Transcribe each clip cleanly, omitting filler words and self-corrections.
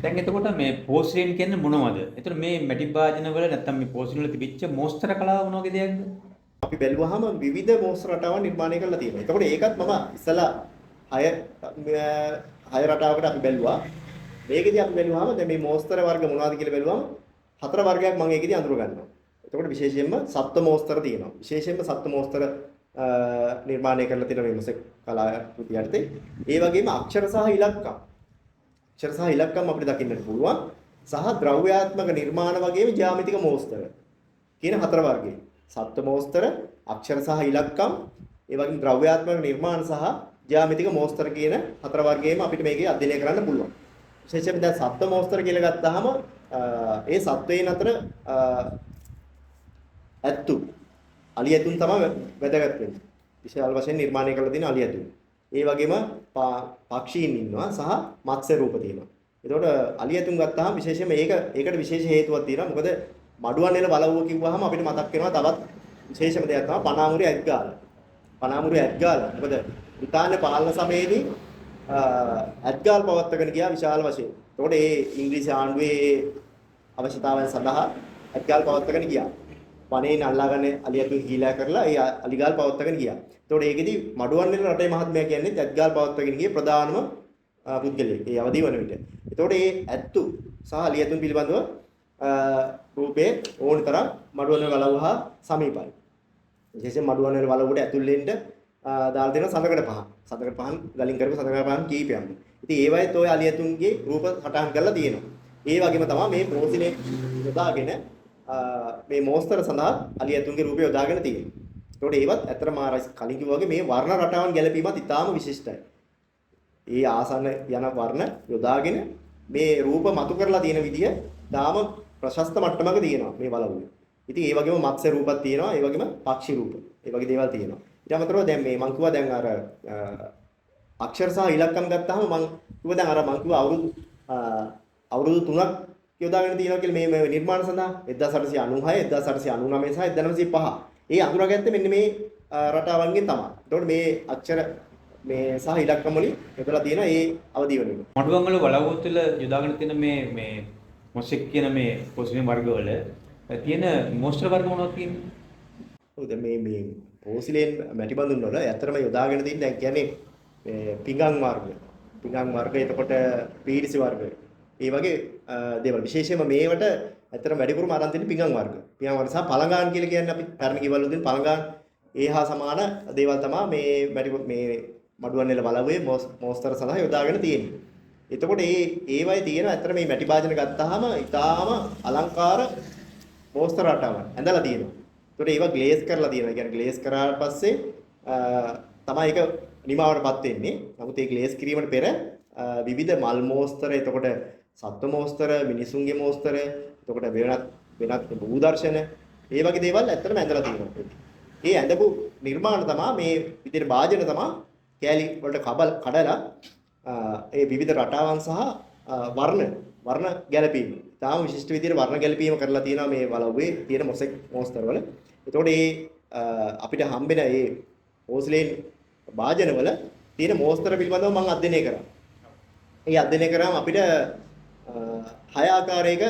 දැන් එතකොට මේ පෝස්ට්‍රේන් කියන්නේ මොනවද? එතකොට මේ මැටි භාජන වල නැත්තම් මේ පෝස්ට්‍රේන් වල තිබිච්ච මෝස්තර කලාව මොන වගේ දෙයක්ද? අපි බැලුවාම විවිධ මෝස්තර රටාවන් නිර්මාණය කරලා තියෙනවා. එතකොට ඒකත් මම ඉස්සලා 6 රටාවකට අපි බැලුවා. මේකෙදී අපි බැලුවාම දැන් මේ මෝස්තර වර්ග මොනවද කියලා බැලුවාම 4 වර්ගයක් මම ඒකෙදී අඳුර ගන්නවා. එතකොට විශේෂයෙන්ම සත්ත්ව මෝස්තර තියෙනවා. විශේෂයෙන්ම සත්ත්ව මෝස්තර නිර්මාණය කරලා තියෙන මේ මොසෙක් කලා කෘති යටතේ. ඒ වගේම අක්ෂර සහ ඉලක්කම්. අක්ෂර සහ ඉලක්කම් අපිට දකින්නට පුළුවන්. සහ ද්‍රව්‍යාත්මක නිර්මාණ වගේම ජ්‍යාමිතික මෝස්තර කියන 4 වර්ගය. සත්ත්ව මෝස්තර, අක්ෂර සහ ඉලක්කම්, ඒ වගේම ද්‍රව්‍යාත්මක නිර්මාණ සහ ජ්‍යාමිතික මෝස්තර කියන 4 වර්ගයේම අපිට මේකේ අධ්‍යයනය කරන්න පුළුවන්. විශේෂයෙන් දැන් සත්ත්ව මෝස්තර කියලා ගත්තාම ඒ සත්වයන් අතර ඇත්තු අලි ඇතුන් තමයි වැදගත් වෙන්නේ. විශාල වශයෙන් නිර්මාණය කරලා තියෙන අලි ඇතුන්. ඒ වගේම පක්ෂීන් ඉන්නවා සහ මත්ස්‍ය රූප තියෙනවා. එතකොට අලි ඇතුන් ගත්තාම විශේෂයෙන්ම ඒකට විශේෂ හේතුවක් තියෙනවා. මොකද මඩුවන් නෙල බලවුව කිව්වහම අපිට මතක් වෙනවා තවත් විශේෂම දෙයක් තමයි පනාමුරි ඇත්ගාල. පනාමුරි ඇත්ගාල. මොකද බ්‍රිතාන්‍ය පාලන සමයේදී ඇත්ගාල් පවත්වාගෙන ගියා විශාල වශයෙන්. එතකොට ඒ ඉංග්‍රීසි ආණ්ඩුවේ අවශ්‍යතාවයන් සඳහා ඇත්ගාල් පවත්වාගෙන ගියා. වනයේන අල්ලාගෙන අලියතුන් හීලා කරලා ඒ අලිගාල් පවත්වාගෙන ගියා. එතකොට ඒකෙදි මඩුවන් නෙල රටේ මහත්මයා කියන්නේ ඇත්ගාල් පවත්වාගෙන ගියේ ප්‍රධානම පුද්ගලයෙක්. ඒ අවදි වන විට. එතකොට මේ ඇත්තු සහ අලියතුන් පිළිබඳව රූපේ ඕන තරම් මඩුවන වලව් හා සමීපයි. විශේෂයෙන් මඩුවන වලව්වට ඇතුල් වෙන්න දාලා දෙන සඳකඩ පහන්. සඳකඩ පහන් ගලින් කරපු සඳකඩ පහන් කීපයක්. ඉතින් ඒවයිත් ඔය අලියතුන්ගේ රූප සටහන් කරලා තියෙනවා. ඒ වගේම තමයි මේ ප්‍රෝසිනේ යොදාගෙන මේ මෝස්තර සඳහා අලියතුන්ගේ රූපය යොදාගෙන තියෙන්නේ. ඒකට ඒවත් ඇත්තටම කලින් කිව්වා වගේ මේ වර්ණ රටාවන් ගැලපීමත් ඉතාම විශිෂ්ටයි. ඒ ආසන්න යන වර්ණ යොදාගෙන මේ රූප මතු කරලා තියෙන විදිය තාම ප්‍රශස්ත මට්ටමක තියෙනවා මේ වලව්වේ. ඉතින් ඒ වගේම මත්ස්‍ය රූපත් තියෙනවා, ඒ වගේම පක්ෂි රූප. ඒ වගේ දේවල් තියෙනවා. ඊට අමතරව දැන් මේ මං කිව්වා දැන් අර අක්ෂර සහ ඉලක්කම් ගත්තාම මං කිව්වා දැන් අර මං කිව්වා අවුරුදු 3ක් යොදාගෙන තියෙනවා කියලා මේ නිර්මාණ සඳහා 1896, 1899 සහ 1905. ඒ අඳුරාගත්තේ මෙන්න මේ රටාවන්ගෙන් තමයි. එතකොට මේ අක්ෂර මේ සහ ඉලක්කම් වලින් යොදලා තියෙන ඒ අවදි වෙන එක. මඩුවන් වල වලව්ව තුළ යොදාගෙන තියෙන මේ මොසෙක් කියන මේ පෝස්ට්‍රේන් වර්ගවල තියෙන මෝස්තර වර්ග මොනවද කියන්නේ? ඔව් දැන් මේ පෝසිලෙන් මැටි බඳුන් වල ඇත්තටම යොදාගෙන තියෙන දැන් කියන්නේ මේ පිඟන් වර්ග. පිඟන් වර්ග එතකොට පීරිසි වර්ග. ඒ වගේ දේවල් විශේෂයෙන්ම මේවට ඇත්තටම වැඩිපුරම අරන් තියෙන පිඟන් වර්ග. පිඟන් වර්ග සහ පළඟාන් කියලා කියන්නේ අපි පැරණි ගෙවල් වලින් පළඟාන් ඒ හා සමාන දේවල් තමයි මේ මඩුවන් නෙල බලවුවේ මෝස්තර සඳහා යොදාගෙන තියෙන්නේ. එතකොට ඒවයි තියෙන ඇත්තට මේ මැටි භාජන ගත්තාම ඊටාම අලංකාර මෝස්තර රටාවක් ඇඳලා තියෙනවා. ඒතකොට ඒවා ග්ලේස් කරලා තියෙනවා. කියන්නේ ග්ලේස් කරාට පස්සේ තමයි ඒක නිමාවටපත් වෙන්නේ. නමුත් ඒ ග්ලේස් කිරීමට පෙර විවිධ මල් මෝස්තර, එතකොට සත්ත්ව මෝස්තර, මිනිසුන්ගේ මෝස්තර, එතකොට වෙනත් භූදර්ශන, ඒ වගේ දේවල් ඇත්තටම ඇඳලා තියෙනවා. ඒ ඇඳපු නිර්මාණ තමයි මේ විදිහට භාජන තමයි කෑලි වලට කඩලා ඒ විවිධ රටාවන් සහ වර්ණ ගැලපීම. තාම විශිෂ්ට විදිහට වර්ණ ගැලපීම කරලා තියෙනවා මේ වලව්වේ තියෙන මොසෙක් මෝස්තර වල. එතකොට අපිට හම්බෙන මේ පෝස්ලේන් භාජන වල තියෙන මෝස්තර පිළිබඳව මම අධ්‍යයනය කරා. ඒ අධ්‍යයනය කරාම අපිට 6 ආකාරයක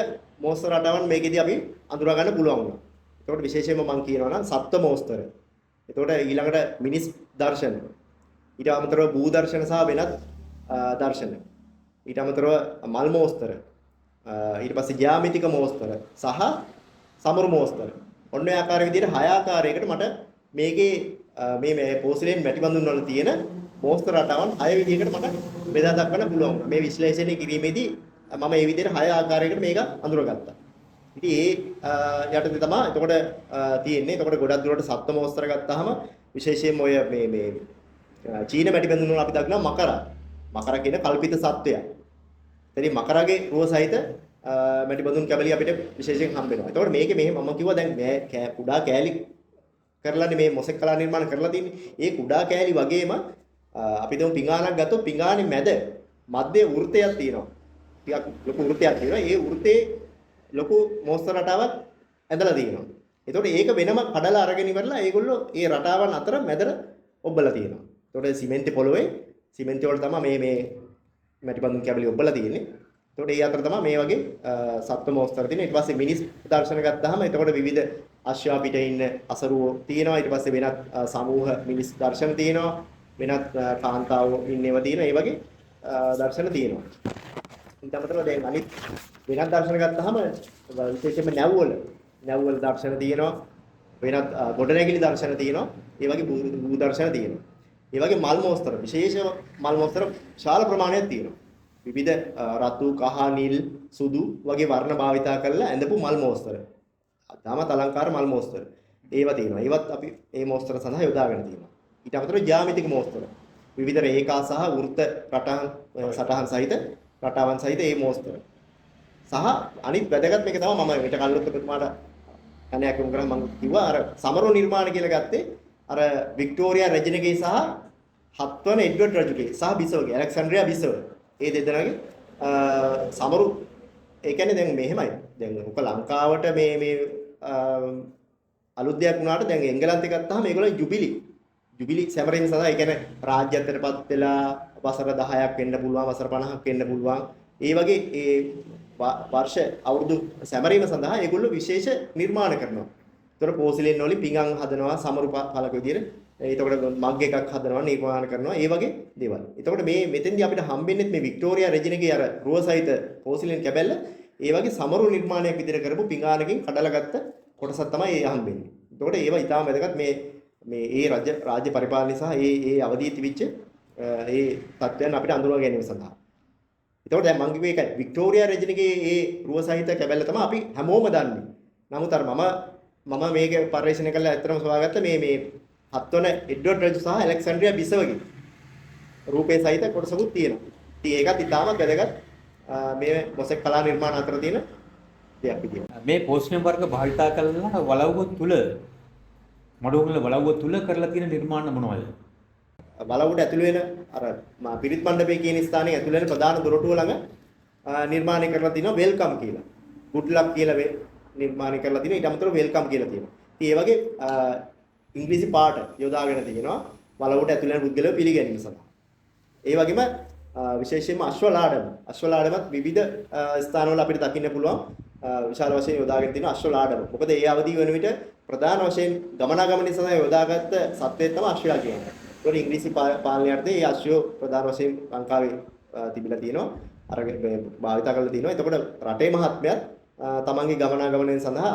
මෝස්තර රටාවන් මේකෙදී අපි අඳුරා ගන්න පුළුවන් වුණා. එතකොට විශේෂයෙන්ම මම කියනවා නම් සත්ත්ව මෝස්තර. එතකොට ඊළඟට මිනිස් දර්ශන. ඊට අමතරව භූ දර්ශන සහ වෙනත් දර්ශන. ඊට අමතරව මල් මෝස්තර. ඊට පස්සේ ජ්‍යාමිතික මෝස්තර සහ සමරු මෝස්තර. ඔන්න ඔය ආකාර විදිහට 6 ආකාරයකට මට මේකේ මේ පෝසිලෙන් මැටි බඳුන් වල තියෙන මෝස්තර රටාවන් 6 විදිහකට මට බෙදා දක්වන්න පුළුවන්. මේ විශ්ලේෂණය කිරීමේදී මම මේ විදිහට 6 ආකාරයකට මේක අඳුරගත්තා. ඉතින් ඒ යටතේ තමයි එතකොට තියෙන්නේ. එතකොට ගොඩක් දුරට සත්ත්ව මෝස්තර ගත්තාම විශේෂයෙන්ම ඔය මේ චීන මැටි බඳුන් වල අපි දක්වන මකර කියන කල්පිත සත්වයා. ඉතින් මකරගේ රුව සහිත මැටි බඳුන් කැබලි අපිට විශේෂයෙන් හම්බ වෙනවා. එතකොට මේකේ මම කිව්වා දැන් මේ කුඩා කෑලි කරලානේ මේ මොසෙක් කලා නිර්මාණ කරලා තින්නේ. ඒ කුඩා කෑලි වගේම අපි දැන් පිඟානක් ගත්තොත් පිඟානේ මැද මැදේ වෘතයක් තියෙනවා. ටිකක් ලොකු වෘතයක් තියෙනවා. ඒ වෘතේ ලොකු මෝස්තර රටාවක් ඇඳලා තියෙනවා. එතකොට ඒක වෙනම කඩලා අරගෙන ඉවරලා ඒගොල්ලෝ ඒ රටාවන් අතර මැදට ඔබලා තියෙනවා. එතකොට සිමෙන්ති පොළොවේ සිමෙන්ති වල තමයි මේ මැටි බඳුන් කැබලි ඔබලා තියෙන්නේ. එතකොට ඒ අතර තමයි මේ වගේ සත්ව මෝස්තර තියෙන. ඊට පස්සේ මිනිස් දර්ශන ගත්තාම එතකොට විවිධ අශ්වයා පිටේ ඉන්න අසරුවෝ තියෙනවා. ඊට පස්සේ වෙනත් සමූහ මිනිස් දර්ශන තියෙනවා. වෙනත් කාන්තාවෝ ඉන්නේවා තියෙනවා. ඒ වගේ දර්ශන තියෙනවා. ඊට අමතරව දැන් අනිත් වෙනත් දර්ශන ගත්තාම විශේෂයෙන්ම නැව්වල දර්ශන තියෙනවා. වෙනත් ගොඩනැගිලි දර්ශන තියෙනවා. ඒ වගේ භූ දර්ශන තියෙනවා. ඒ වගේ මල් මෝස්තර විශේෂ මල් මෝස්තර විශාල ප්‍රමාණයක් තියෙනවා. විවිධ රතු, කහ, නිල්, සුදු වගේ වර්ණ භාවිතා කරලා ඇඳපු මල් මෝස්තර. තාමත් අලංකාර මල් මෝස්තර. ඒවා තියෙනවා. ඒවත් අපි මේ මෝස්තර සඳහා යොදාගෙන තියෙනවා. ඊට අමතරව ජ්‍යාමිතික මෝස්තර. විවිධ රේඛා සහ වෘත්ත සටහන් සහිත රටාවන් සහිත මේ මෝස්තර. සහ අනිත් වැදගත් මේක තමයි මම ඊට කල්ලොත් ප්‍රතිමාට කණයක් යොමු කරා මම කිව්වා අර සමරු නිර්මාණ කියලා ගත්තේ අර වික්ටෝරියා රජුගේ සහ 7 වන එඩ්වඩ් රජුගේ සහ බිසවගේ ඇලෙක්සැන්ඩ්‍රියා බිසව ඒ දෙදෙනාගේ සමරු ඒ කියන්නේ දැන් මෙහෙමයි දැන් උක ලංකාවට මේ අලුත් දෙයක් වුණාට දැන් එංගලන්තේ ගත්තාම මේගොල්ලෝ ජුබිලි සැමරීම සඳහා ඒ කියන්නේ රාජ්‍යත්වයටපත් වෙලා වසර 10ක් වෙන්න පුළුවන් වසර 50ක් වෙන්න පුළුවන් ඒ වගේ ඒ වර්ෂ අවුරුදු සැමරීම සඳහා ඒගොල්ලෝ විශේෂ නිර්මාණ කරනවා. ඒතර පෝසිලෙන් වලින් පිඟන් හදනවා සමරු පළක විදියට. එතකොට මග් එකක් හදනවා නිර්මාණ කරනවා. ඒ වගේ දේවල්. එතකොට මේ මෙතෙන්දී අපිට හම්බෙන්නේ මේ වික්ටෝරියා රෙජිනගේ අර රුව සහිත පෝසිලෙන් කැබැල්ල ඒ වගේ සමරු නිර්මාණයක් විදියට කරපු පිඟානකින් කඩලා ගත්ත කොටසක් තමයි ඒ හම්බෙන්නේ. එතකොට ඒවා ඊටාම වැදගත් මේ ඒ රාජ්‍ය පරිපාලනය සහ ඒ අවධියේ තිබිච්ච ඒ තත්ත්වයන් අපිට අඳුරා ගැනීම සඳහා. එතකොට දැන් මම කිව්වේ ඒකයි වික්ටෝරියා රෙජිනගේ ඒ රුව සහිත කැබැල්ල තමයි අපි හැමෝම දන්නේ. නමුත් අර මම මේක පරිශීලනය කළා ඇත්තටම සොයාගත්ත මේ 7 වන එඩ්වඩ් රජු සහ ඇලෙක්සැන්ඩ්‍රියා බිසවගේ රූපේ සහිත කොටසකුත් තියෙනවා. ඉතින් ඒකත් ඉතාමත් වැදගත් මේ මොසෙක් කලා නිර්මාණ අතර තියෙන දෙයක් විදියට. මේ පෝෂ්ණ වර්ග භාවිතා කරලා වලව්ව තුල මඩුවල වලව්ව තුල කරලා තියෙන නිර්මාණ මොනවද? බලවුඩ ඇතුළු වෙන අර පිරිත් මණ්ඩපයේ කියන ස්ථානයේ ඇතුළු වෙන ප්‍රධාන දොරටුව ළඟ නිර්මාණය කරලා තිනවා වෙල්කම් කියලා. good luck කියලා නිර්මාණය කරලා තිනවා. ඊට අමතරව වෙල්කම් කියලා තියෙනවා. ඉතින් ඒ වගේ ඉංග්‍රීසි පාට යොදාගෙන තිනවා බලවුඩ ඇතුළු වෙන පුද්ගලයෝ පිළිගැනීම සඳහා. ඒ වගේම විශේෂයෙන්ම අශ්වලාඩමත් විවිධ ස්ථානවල අපිට දකින්න පුළුවන් විශාල වශයෙන් යොදාගෙන තිනවා අශ්වලාඩම. මොකද ඒ අවදි වෙන විට ප්‍රධාන වශයෙන් ගමනාගමනය සඳහා යොදාගත්ත සත්වය තමයි අශ්වයා කියන්නේ. ඒකට ඉංග්‍රීසි පාලනයර්ථයේ මේ අශ්වය ප්‍රධාන වශයෙන් ලංකාවේ තිබිලා තියෙනවා. අර භාවිත කරලා තියෙනවා. එතකොට රටේ මහත්මයාත් තමන්ගේ ගමනාගමනය සඳහා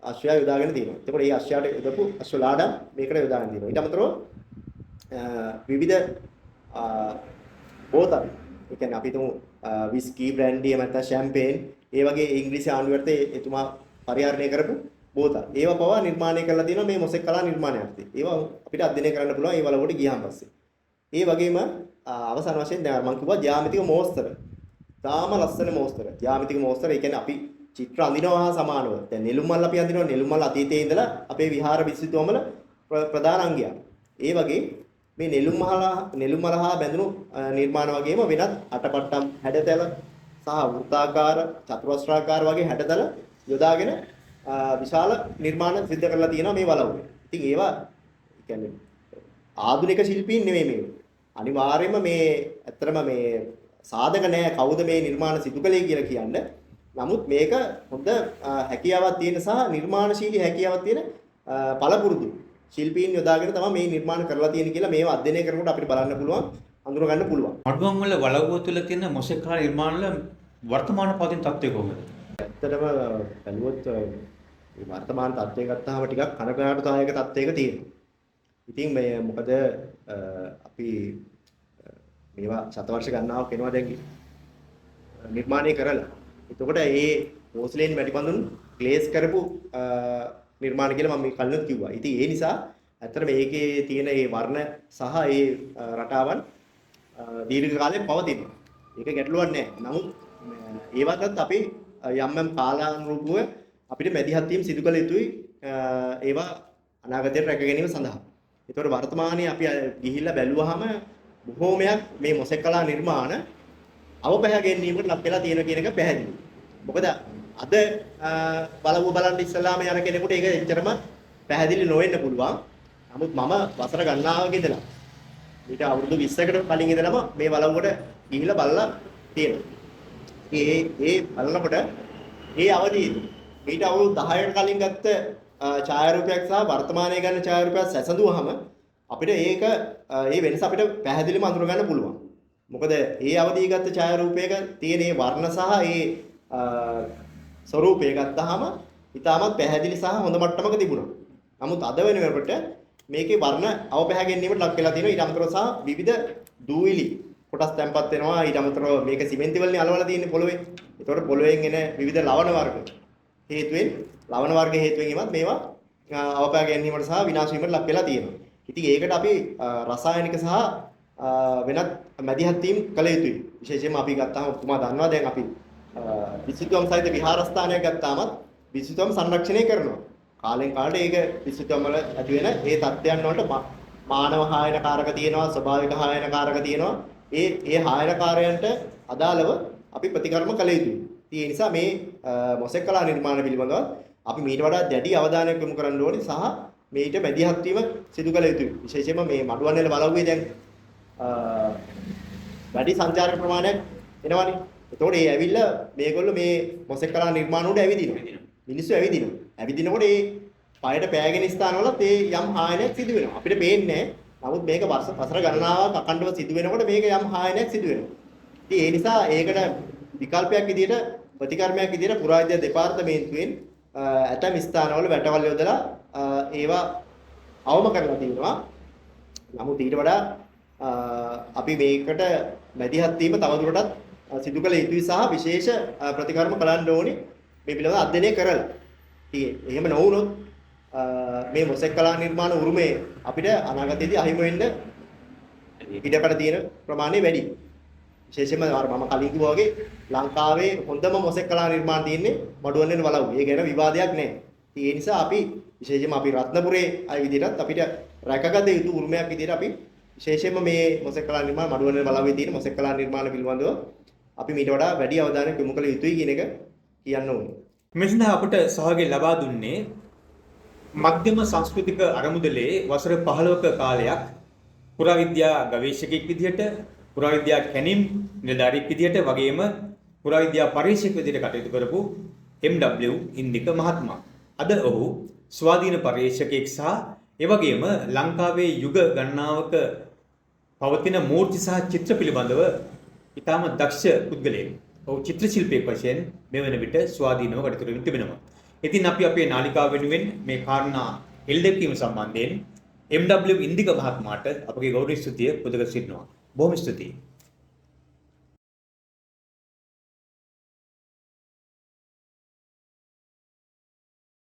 අශ්වයා යොදාගෙන තියෙනවා. එතකොට මේ අශ්වයාට යොදපු අශ්වලාඩම් මේකට යොදාගෙන තියෙනවා. ඊට අමතරව විවිධ බෝතල් ඒ කියන්නේ අපි තුමු විස්කි බ්‍රැන්ඩි එහෙම නැත්නම් ෂැම්පේන් ඒ වගේ ඉංග්‍රීසි ආණ්ඩුවර්ථයේ එතුමා පරිහරණය කරපු බෝතල් ඒවා පවා නිර්මාණය කරලා තියෙනවා මේ මොසෙක් කලා නිර්මාණයර්ථයේ. ඒවා අපිට අධ්‍යයනය කරන්න පුළුවන් ඒ වලවලට ගියාන් පස්සේ. ඒ වගේම අවසාන වශයෙන් දැන් මම කිව්වා ජ්‍යාමිතික මෝස්තර. තාම ලස්සන මෝස්තර. ජ්‍යාමිතික මෝස්තර ඒ කියන්නේ අපි චිත්‍ර අඳිනවා හා සමානව. දැන් නෙළුම් මල් අපි අඳිනවා නෙළුම් මල් අතීතයේ ඉඳලා අපේ විහාර විසිතුවමල ප්‍රධාන අංගයක්. ඒ වගේ මේ නෙළුම් මල හා බැඳුණු නිර්මාණ වගේම වෙනත් අටපට්ටම් හැඩතල සහ වෘත්තාකාර චතුරස්‍රාකාර වගේ හැඩතල යොදාගෙන විශාල නිර්මාණ සිද්ධ කරලා තියෙනවා මේ වලව්වේ. ඉතින් ඒවා කියන්නේ ආධුනික ශිල්පීන් නෙමෙයි මේ. අනිවාර්යයෙන්ම මේ ඇත්තටම මේ සාධක නැහැ කවුද මේ නිර්මාණ සිදු කළේ කියලා කියන්න. නමුත් මේක හොඳ හැකියාවක් තියෙන සහ නිර්මාණශීලී හැකියාවක් තියෙන පළපුරුදු ශිල්පීන් යොදාගෙන තමයි මේ නිර්මාණ කරලා තියෙන්නේ කියලා මේව අධ්‍යයනය කරනකොට අපිට බලන්න පුළුවන් අඳුර ගන්න පුළුවන්. මඩුවන් වල වලව්ව තුල තියෙන මොසෙක් කලා නිර්මාණ වල වර්තමාන පවතින තත්ත්වය කොහොමද? ඇත්තටම බැලුවොත් මේ වර්තමාන තත්ත්වය ගත්තාම ටිකක් කනගාටුදායක තත්ත්වයක තියෙනවා. ඉතින් මේ මොකද අපි මේවා ශතවර්ෂ ගණනාවක් වෙනවා දැන් නිර්මාණය කරලා. එතකොට මේ පෝස්ලේන් මැටි ග්ලේස් කරපු නිර්මාණ කියලා මම මේ කලින් කිව්වා. ඉතින් ඒ නිසා ඇත්තට මේකේ තියෙන මේ වර්ණ සහ මේ රටාවන් දීර්ඝ කාලයක් පවතිනවා. ඒක ගැටලුවක් නෑ. නමුත් ඒවටත් අපි යම් කාලානුරූපව අපිට මැදිහත් වීම සිදු කළ යුතුයි ඒවා අනාගතයට රැක ගැනීම සඳහා. ඒතකොට වර්තමානයේ අපි ගිහිල්ලා බැලුවාම බොහෝමයක් මේ මොසෙක් කලා නිර්මාණ අවපැහැ ගැනීමකට ලක් වෙලා තියෙන කියන එක පැහැදිලි. මොකද අද බලව බලන්න ඉස්සලාම යන කෙනෙකුට ඒක එච්චරම පැහැදිලි නොවෙන්න පුළුවන්. නමුත් මම වසර ගණනාවක ඉඳලා ඊට අවුරුදු 20කට කලින් ඉඳලම මේ බලවුවට ගිහිල්ලා බලලා තියෙනවා. ඒ බලනකොට ඒ අවධියේදී ඊට අවුරුදු 10කට කලින් ගත්ත ඡායාරූපයක් සහ වර්තමානයේ ගන්න ඡායාරූපයක් සැසඳුවාම අපිට ඒක ඒ වෙනස අපිට පැහැදිලිවම අඳුර ගන්න පුළුවන්. මොකද ඒ අවධියේ ගත්ත ඡායාරූපයක තියෙන ඒ වර්ණ සහ ඒ ස්වරූපය ගත්තාම ඉතාමත් පැහැදිලි සහ හොඳ මට්ටමක තිබුණා. නමුත් අද වෙනකොට මේකේ වර්ණ අවපැහැ ගැනීමට ලක් වෙලා තියෙනවා. ඊට අමතරව සහ විවිධ දූවිලි කොටස් තැම්පත් වෙනවා. ඊට අමතරව මේක සිමෙන්ති වලින් අලවලා තියෙන්නේ පොළවේ. ඒතකොට පොළවෙන් එන විවිධ ලවණ වර්ග හේතුවෙන් ලවණ වර්ග හේතුවෙන් එමත් මේවා අවපැහැ ගැනීමට සහ විනාශ වීමට ලක් වෙලා තියෙනවා. ඉතින් ඒකට අපි රසායනික සහ වෙනත් මැදිහත් වීම කළ යුතුයි. විශේෂයෙන්ම අපි ගත්තාම ඔබතුමා දන්නවා දැන් අපි විසුතුම් සහිත විහාරස්ථානයක් ගත්තාම විසුතුම් සංරක්ෂණය කරනවා. කාලෙන් කාලට ඒක විසුතුම් වල ඇති වෙන ඒ තත්ත්වයන් වලට මානව හායනකාරක තියෙනවා, ස්වභාවික හායනකාරක තියෙනවා. ඒ හායනකාරයන්ට අදාළව අපි ප්‍රතිකර්ම කළ යුතුයි. ඒ නිසා මේ මොසෙක් කලා නිර්මාණ පිළිබඳව අපි මීට වඩා දැඩි අවධානයක් යොමු කරන්න ඕනේ සහ මේට මැදිහත් වීම සිදු කළ යුතුයි. විශේෂයෙන්ම මේ මඩුවන්නෙල වලව්වේ දැන් වැඩි සංචාරක ප්‍රමාණයක් එනවනේ. එතකොට ඒ ඇවිල්ලා මේගොල්ලෝ මේ මොසෙක් කලා නිර්මාණ වලට ඇවිදිනවා. මිනිස්සු ඇවිදිනවා. ඇවිදිනකොට ඒ පායට පෑගෙන ස්ථානවලත් ඒ යම් හායනයක් සිදු වෙනවා. අපිට පේන්නේ නමුත් මේක වසර ගණනාවක් අකණ්ඩව සිදු වෙනකොට මේක යම් හායනයක් සිදු වෙනවා. ඉතින් ඒ නිසා ඒකට විකල්පයක් විදිහට ප්‍රතිකර්මයක් විදිහට පුරාවිද්‍යා දෙපාර්තමේන්තුවෙන් ඇතැම් ස්ථානවල වැටවල් යොදලා ඒවා අවම කරලා තියෙනවා. නමුත් ඊට වඩා අපි මේකට මැදිහත් වීම තවදුරටත් සිදු කළ යුතුයි සහ විශේෂ ප්‍රතිකර්ම කරන්න ඕනේ මේ පිළිබඳව අධ්‍යයනය කරලා. ඉතින් එහෙම නොවුනොත් මේ මොසෙක් කලා නිර්මාණ උරුමය අපිට අනාගතයේදී අහිමි වෙන්න ඉඩකඩ තියෙන ප්‍රමාණය වැඩි. විශේෂයෙන්ම මම කලින් කිව්වා වගේ ලංකාවේ හොඳම මොසෙක් කලා නිර්මාණ තියෙන්නේ මඩුවන්නෙල වලව්ව. ඒ ගැන විවාදයක් නැහැ. ඉතින් ඒ නිසා අපි විශේෂයෙන්ම අපි රත්නපුරේ අය විදිහටත් අපිට රැකගත යුතු උරුමයක් විදිහට අපි විශේෂයෙන්ම මේ මොසෙක් කලා නිර්මාණ මඩුවන්නෙල වලව්වේ තියෙන මොසෙක් කලා නිර්මාණ පිළිබඳව අපි මීට වඩා වැඩි අවධානයක් යොමු කළ යුතුයි කියන එක කියන්න ඕනේ. මෙසඳ අපට සහභාගී ලබා දුන්නේ මධ්‍යම සංස්කෘතික අරමුදලේ වසර 15ක කාලයක් පුරාවිද්‍යා ගවේෂකෙක් විදිහට, පුරාවිද්‍යා කැණීම් නිලධාරියෙක් විදිහට වගේම පුරාවිද්‍යා පරීක්ෂක විදිහට කටයුතු කරපු MW ඉන්දික මහත්මයා. අද ඔහු ස්වාධීන පරීක්ෂකෙක් සහ ඒ වගේම ලංකාවේ යුග ගණනාවක පවතින මූර්ති සහ චිත්‍ර පිළිබඳව ඉතාම දක්ෂ පුද්ගලයෙක්. ඔහු චිත්‍ර ශිල්පියෙක් වශයෙන් මෙවන විට ස්වාධීනව කටයුතු කරමින් තිබෙනවා. ඉතින් අපි අපේ නාලිකාව වෙනුවෙන් මේ කාරණා එල්දැක්වීම සම්බන්ධයෙන් MW ඉන්දික මහත්මයාට අපගේ ගෞරව ස්තුතිය පුදගත සිටිනවා. බොහොම ස්තුතියි.